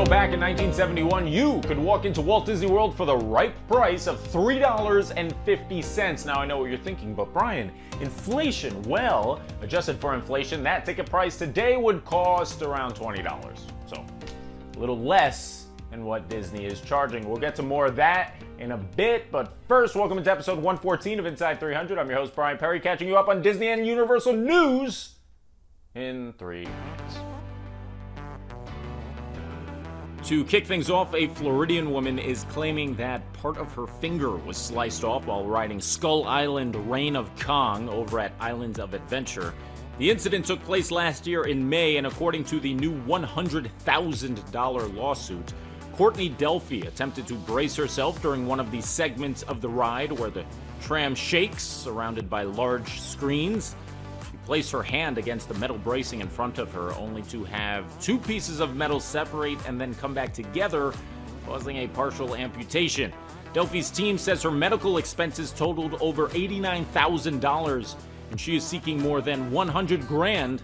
Back in 1971, you could walk into Walt Disney World for the right price of $3.50. Now, I know what you're thinking, but Brian, inflation. Well, adjusted for inflation, that ticket price today would cost around $20. So, a little less than what Disney is charging. We'll get to more of that in a bit, but first, welcome to episode 114 of Inside 300. I'm your host, Brian Perry, catching you up on Disney and Universal news in 3 minutes. To kick things off, a Floridian woman is claiming that part of her finger was sliced off while riding Skull Island Reign of Kong over at Islands of Adventure. The incident took place last year in May, and according to the new $100,000 lawsuit, Courtney Delphi attempted to brace herself during one of the segments of the ride where the tram shakes, surrounded by large screens. She placed her hand against the metal bracing in front of her, only to have two pieces of metal separate and then come back together, causing a partial amputation. Delphi's team says her medical expenses totaled over $89,000, and she is seeking more than $100,000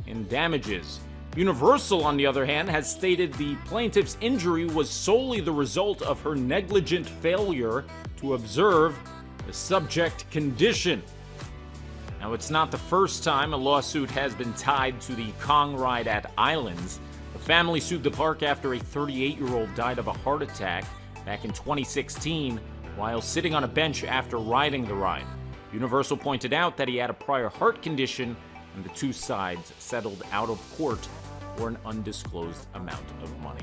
in damages. Universal, on the other hand, has stated the plaintiff's injury was solely the result of her negligent failure to observe the subject condition. Now, it's not the first time a lawsuit has been tied to the Kong ride at Islands. The family sued the park after a 38-year-old died of a heart attack back in 2016 while sitting on a bench after riding the ride. Universal pointed out that he had a prior heart condition, and the two sides settled out of court for an undisclosed amount of money.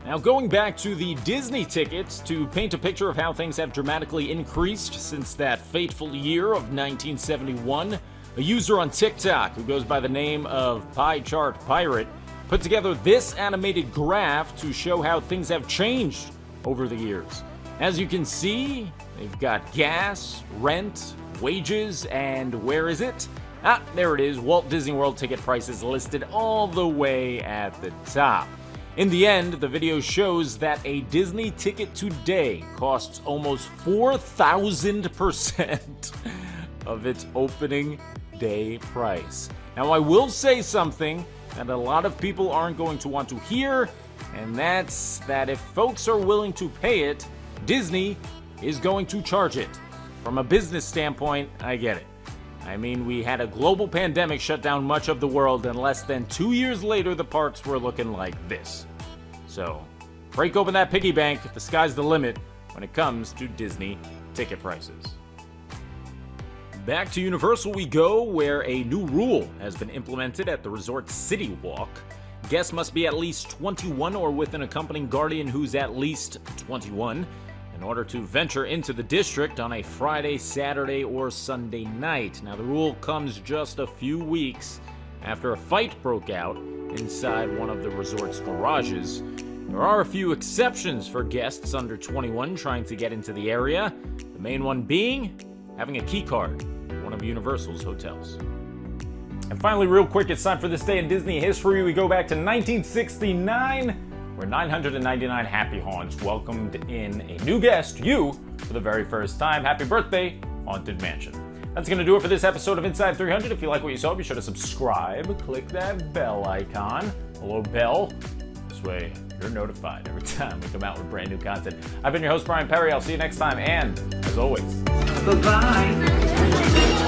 Now, going back to the Disney tickets, to paint a picture of how things have dramatically increased since that fateful year of 1971, a user on TikTok who goes by the name of Pie Chart Pirate put together this animated graph to show how things have changed over the years. As you can see, they've got gas, rent, wages, and where is it? There it is, Walt Disney World ticket prices listed all the way at the top. In the end, the video shows that a Disney ticket today costs almost 4,000% of its opening day price. Now, I will say something that a lot of people aren't going to want to hear, and that's that if folks are willing to pay it, Disney is going to charge it. From a business standpoint, I get it. I mean, we had a global pandemic shut down much of the world, and less than 2 years later, the parks were looking like this. So, break open that piggy bank. The sky's the limit when it comes to Disney ticket prices. Back to Universal we go, where a new rule has been implemented at the resort's CityWalk. Guests must be at least 21 or with an accompanying guardian who's at least 21 in order to venture into the district on a Friday, Saturday, or Sunday night. Now, the rule comes just a few weeks after a fight broke out inside one of the resort's garages. There are a few exceptions for guests under 21 trying to get into the area, the main one being having a key card at one of Universal's hotels. And finally, real quick, it's time for this day in Disney history. We go back to 1969, where 999 Happy Haunts welcomed in a new guest, you, for the very first time. Happy birthday, Haunted Mansion. That's going to do it for this episode of Inside 300. If you like what you saw, be sure to subscribe. Click that bell icon. Hello, bell. This way, you're notified every time we come out with brand new content. I've been your host, Brian Perry. I'll see you next time, and as always, bye-bye.